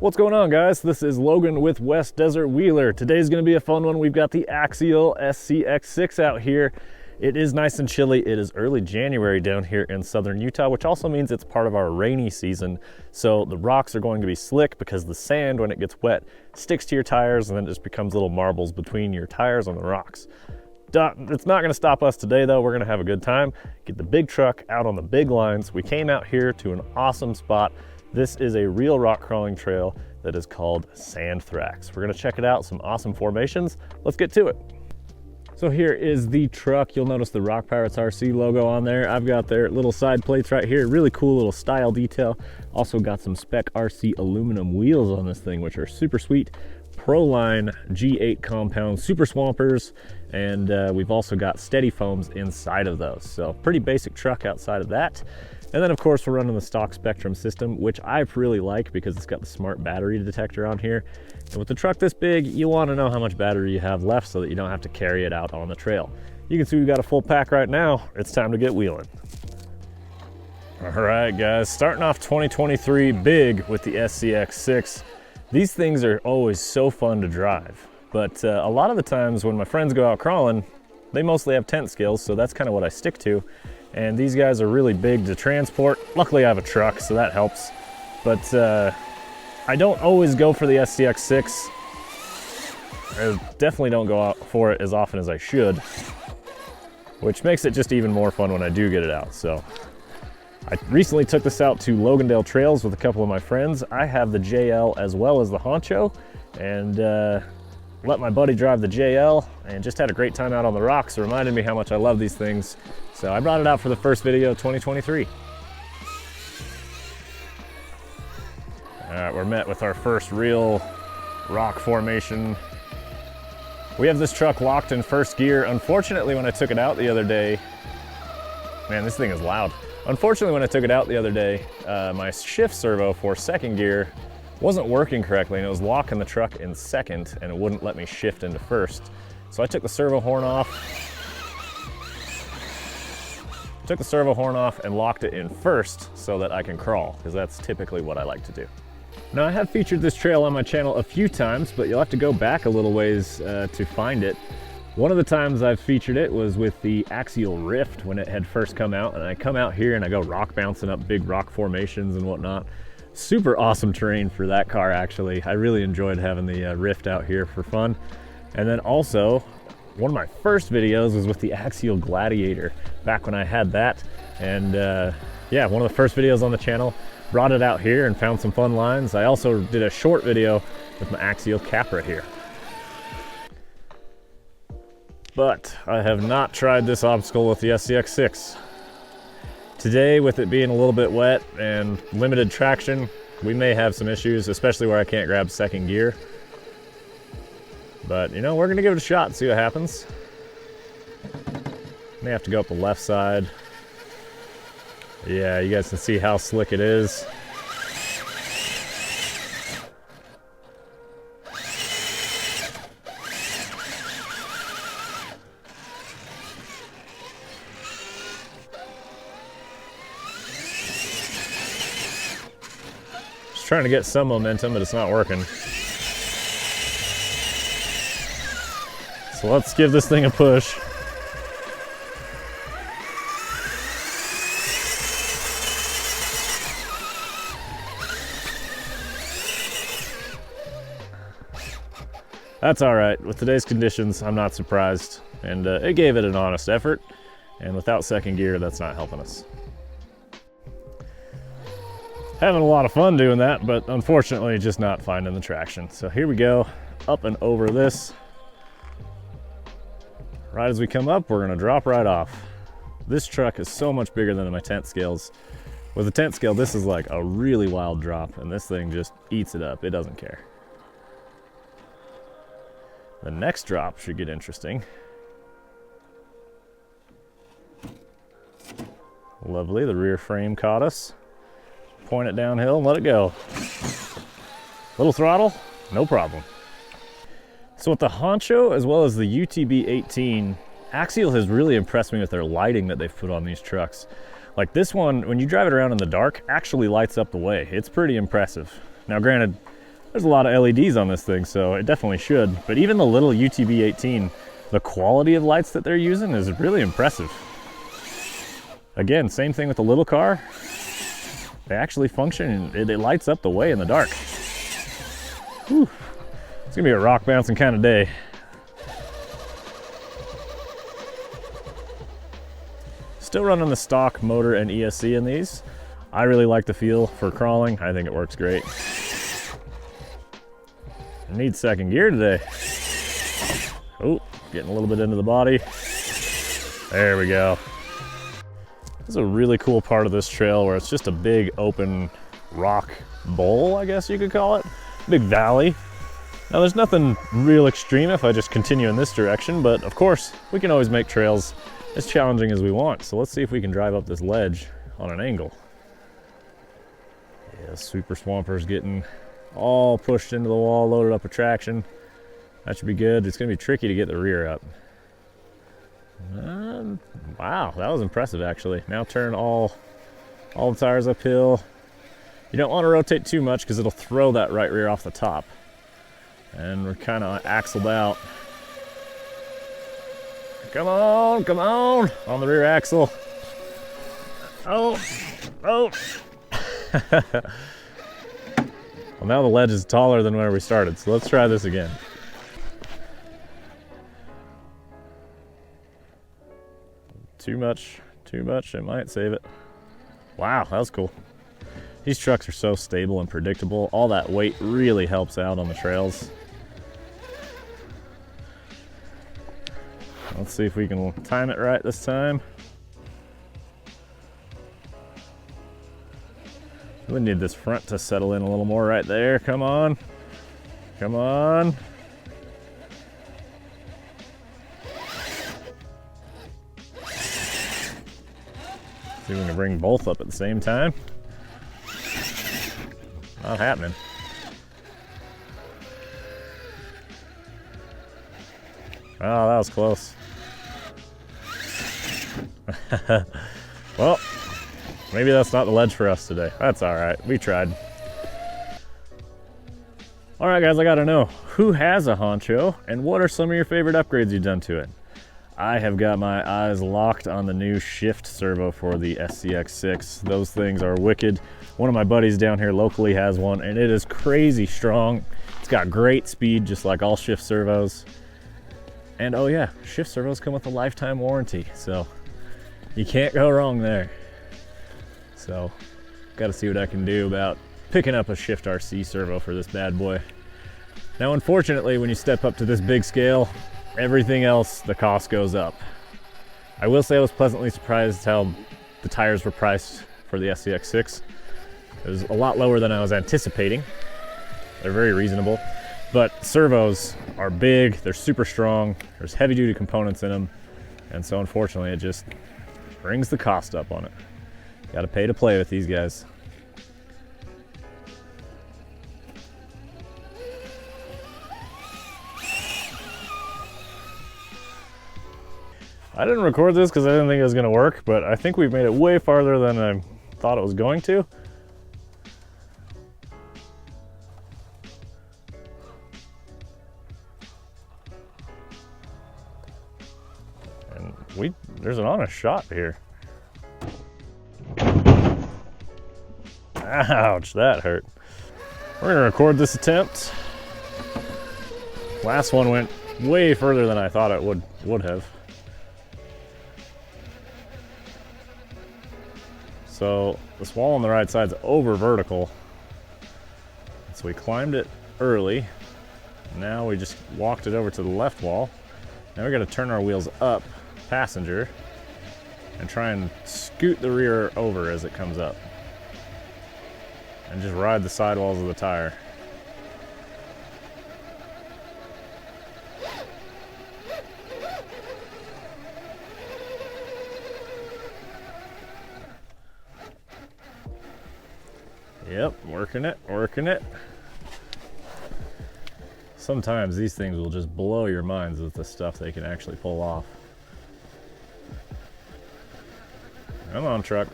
What's going on, guys? This is Logan with West Desert Wheeler. Today's going to be a fun one. We've got the Axial SCX6 out here. It is nice and chilly. It is early January down here in southern Utah, which also means it's part of our rainy season. So the rocks are going to be slick because the sand, when it gets wet, sticks to your tires and then it just becomes little marbles between your tires and the rocks. It's not going to stop us today, though. We're going to have a good time, get the big truck out on the big lines. We came out here to an awesome spot. This is a real rock crawling trail that is called Sand Thrax. We're gonna check it out, some awesome formations. Let's get to it. So here is the truck. You'll notice the Rock Pirates RC logo on there. I've got their little side plates right here. Really cool little style detail. Also got some Spec RC aluminum wheels on this thing, which are super sweet. Proline G8 compound Super Swampers, and we've also got steady foams inside of those. So pretty basic truck outside of that. And then of course we're running the stock Spectrum system, which I really like because it's got the smart battery detector on here. And with the truck this big, you want to know how much battery you have left so that you don't have to carry it out on the trail. You can see we've got a full pack right now. It's time to get wheeling. All right, guys, starting off 2023 big with the SCX6. These things are always so fun to drive, but a lot of the times when my friends go out crawling, they mostly have tent skills, so that's kind of what I stick to. And these guys are really big to transport. Luckily I have a truck, so that helps. But I don't always go for the SCX6. I definitely don't go out for it as often as I should, which makes it just even more fun when I do get it out. So I recently took this out to Logandale Trails with a couple of my friends. I have the JL as well as the Honcho, and let my buddy drive the JL and just had a great time out on the rocks. It reminded me how much I love these things. So I brought it out for the first video of 2023. All right, we're met with our first real rock formation. We have this truck locked in first gear. Unfortunately, when I took it out the other day, man, this thing is loud. Unfortunately, when I took it out the other day, my shift servo for second gear wasn't working correctly, and it was locking the truck in second and it wouldn't let me shift into first. So I took the servo horn off. Took the servo horn off and locked it in first so that I can crawl, because that's typically what I like to do. Now, I have featured this trail on my channel a few times, but you'll have to go back a little ways to find it. One of the times I've featured it was with the Axial Rift when it had first come out, and I come out here and I go rock bouncing up big rock formations and whatnot. Super awesome terrain for that car, actually. I really enjoyed having the Rift out here for fun. And then also, one of my first videos was with the Axial Gladiator, back when I had that. And yeah, one of the first videos on the channel, brought it out here and found some fun lines. I also did a short video with my Axial Capra here. But I have not tried this obstacle with the SCX6. Today, with it being a little bit wet and limited traction, we may have some issues, especially where I can't grab second gear. But, you know, we're gonna give it a shot and see what happens. May have to go up the left side. Yeah, you guys can see how slick it is. Just trying to get some momentum, but it's not working. So let's give this thing a push. That's all right. With today's conditions, I'm not surprised. And it gave it an honest effort. And without second gear, that's not helping us. Having a lot of fun doing that, but unfortunately just not finding the traction. So here we go, up and over this. Right as we come up, we're gonna drop right off. This truck is so much bigger than my tent scales. With a tent scale, this is like a really wild drop, and this thing just eats it up. It doesn't care. The next drop should get interesting. Lovely, the rear frame caught us. Point it downhill and let it go. Little throttle, no problem. So with the Honcho as well as the UTB 18, Axial has really impressed me with their lighting that they've put on these trucks. Like this one, when you drive it around in the dark, actually lights up the way. It's pretty impressive. Now granted, There's a lot of LEDs on this thing, so it definitely should. But even the little UTV-18, the quality of lights that they're using is really impressive. Again, same thing with the little car. They actually function, and it lights up the way in the dark. Whew. It's gonna be a rock bouncing kind of day. Still running the stock motor and ESC in these. I really like the feel for crawling. I think it works great. I need second gear today. Oh, getting a little bit into the body. There we go. This is a really cool part of this trail where it's just a big open rock bowl, I guess you could call it. Big valley. Now there's nothing real extreme if I just continue in this direction, but of course we can always make trails as challenging as we want. So let's see if we can drive up this ledge on an angle. Yeah, Super Swamper's getting all pushed into the wall, loaded up with traction. That should be good. It's gonna be tricky to get the rear up. Wow, that was impressive actually. Now turn all the tires uphill. You don't want to rotate too much because it'll throw that right rear off the top. And we're kind of axled out. Come on, on the rear axle. Oh. Well, now the ledge is taller than where we started, so let's try this again. Too much, it might save it. Wow, that was cool. These trucks are so stable and predictable. All that weight really helps out on the trails. Let's see if we can time it right this time. We need this front to settle in a little more right there. Come on. Come on. See if we can bring both up at the same time. Not happening. Oh, that was close. Well, maybe that's not the ledge for us today. That's all right. We tried. All right, guys, I gotta know, who has a Honcho and what are some of your favorite upgrades you've done to it? I have got my eyes locked on the new shift servo for the SCX6. Those things are wicked. One of my buddies down here locally has one and it is crazy strong. It's got great speed, just like all shift servos. And oh yeah, shift servos come with a lifetime warranty, so you can't go wrong there. So, got to see what I can do about picking up a shift RC servo for this bad boy. Now, unfortunately, when you step up to this big scale, everything else, the cost goes up. I will say I was pleasantly surprised how the tires were priced for the SCX6. It was a lot lower than I was anticipating. They're very reasonable. But servos are big, they're super strong, there's heavy duty components in them, and so unfortunately it just brings the cost up on it. Gotta pay to play with these guys. I didn't record this because I didn't think it was gonna work, but I think we've made it way farther than I thought it was going to. There's an honest shot here. Ouch, that hurt. We're gonna record this attempt. Last one went way further than I thought it would have. So this wall on the right side's over vertical. So we climbed it early. Now we just walked it over to the left wall. Now we gotta turn our wheels up passenger and try and scoot the rear over as it comes up and just ride the sidewalls of the tire. Yep, working it. Sometimes these things will just blow your minds with the stuff they can actually pull off. Come on, truck.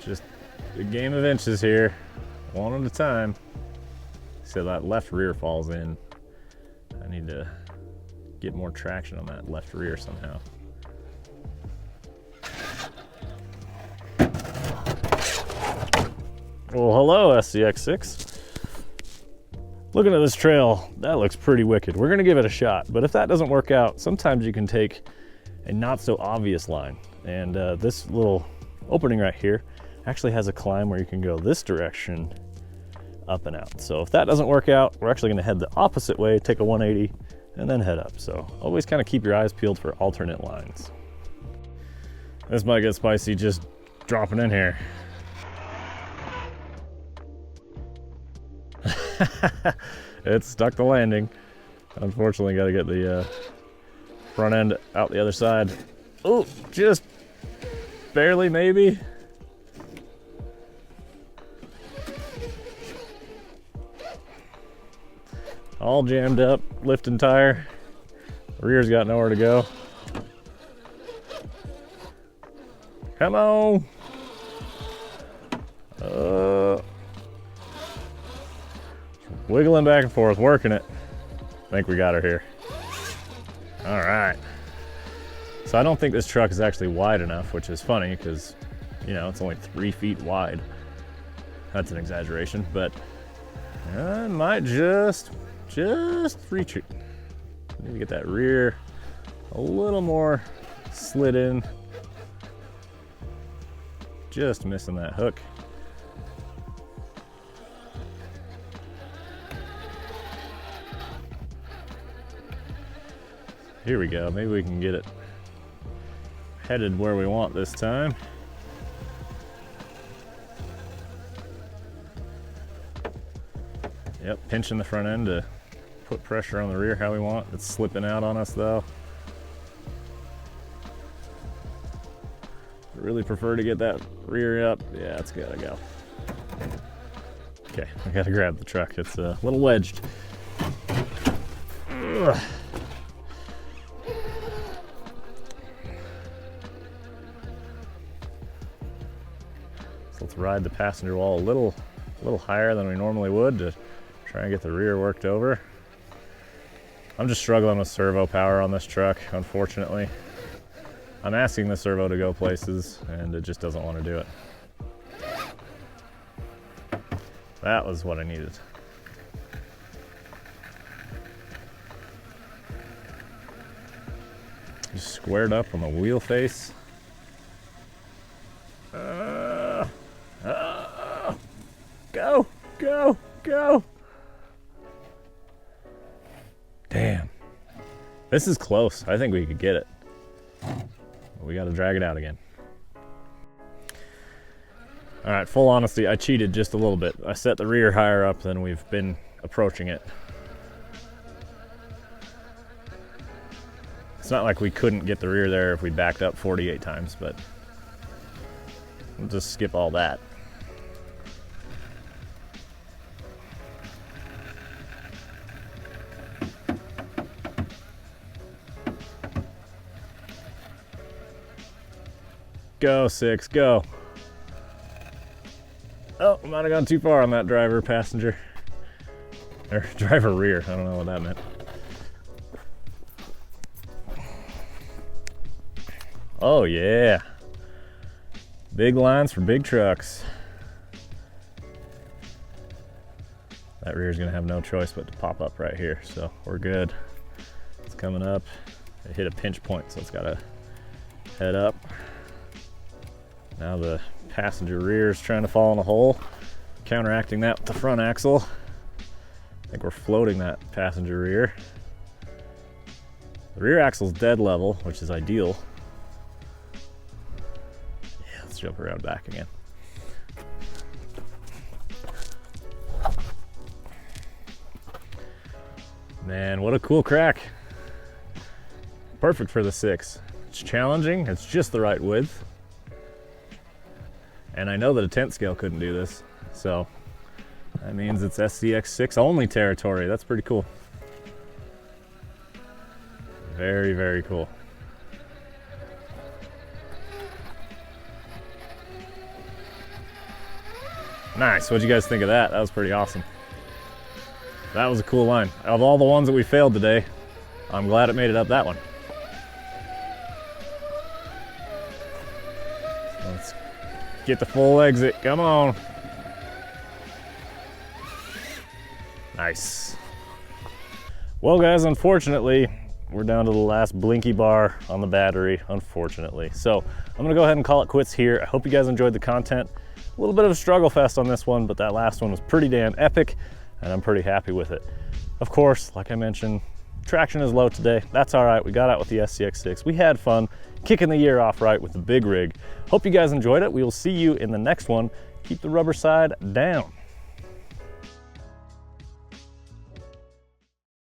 Just a game of inches here, one at a time. So that left rear falls in. I need to get more traction on that left rear somehow. Well, hello, SCX6. Looking at this trail, that looks pretty wicked. We're gonna give it a shot, but if that doesn't work out, sometimes you can take a not so obvious line. And this little opening right here actually has a climb where you can go this direction up and out. So if that doesn't work out, we're actually gonna head the opposite way, take a 180, and then head up. So always kind of keep your eyes peeled for alternate lines. This might get spicy just dropping in here. It stuck the landing. Unfortunately, got to get the front end out the other side. Oh, just barely, maybe. All jammed up, lifting tire. Rear's got nowhere to go. Come on. Wiggling back and forth, working it. I think we got her here. All right. So I don't think this truck is actually wide enough, which is funny because, you know, it's only 3 feet wide. That's an exaggeration, but I might just reach it. I need to get that rear a little more slid in. Just missing that hook. Here we go, maybe we can get it headed where we want this time. Yep, pinching the front end to put pressure on the rear how we want. It's slipping out on us though. I really prefer to get that rear up. Yeah, it's gotta go. Okay, I gotta grab the truck. It's a little wedged. Ugh. Let's ride the passenger wall a little higher than we normally would to try and get the rear worked over. I'm just struggling with servo power on this truck, unfortunately. I'm asking the servo to go places and it just doesn't want to do it. That was what I needed. Just squared up on the wheel face. Go, go, go. Damn. This is close. I think we could get it. But we got to drag it out again. All right, full honesty, I cheated just a little bit. I set the rear higher up than we've been approaching it. It's not like we couldn't get the rear there if we backed up 48 times, but we'll just skip all that. Go, 6, go. Oh, I might have gone too far on that driver passenger. Or driver rear, I don't know what that meant. Oh yeah. Big lines for big trucks. That rear is gonna have no choice but to pop up right here, so we're good. It's coming up. It hit a pinch point, so it's gotta head up. Now the passenger rear is trying to fall in a hole, counteracting that with the front axle. I think we're floating that passenger rear. The rear axle's dead level, which is ideal. Yeah, let's jump around back again. Man, what a cool crack. Perfect for the 6. It's challenging, it's just the right width. And I know that a tent scale couldn't do this, so that means it's SCX6 only territory. That's pretty cool. Very, very cool. Nice. What'd you guys think of that? That was pretty awesome. That was a cool line. Of all the ones that we failed today, I'm glad it made it up that one. Let's get the full exit. Come on. Nice. Well, guys, unfortunately, we're down to the last blinky bar on the battery, unfortunately. So I'm gonna go ahead and call it quits here. I hope you guys enjoyed the content. A little bit of a struggle fest on this one, but that last one was pretty damn epic, and I'm pretty happy with it. Of course, like I mentioned, traction is low today. That's all right. We got out with the SCX6. We had fun kicking the year off right with the big rig. Hope you guys enjoyed it. We will see you in the next one. Keep the rubber side down.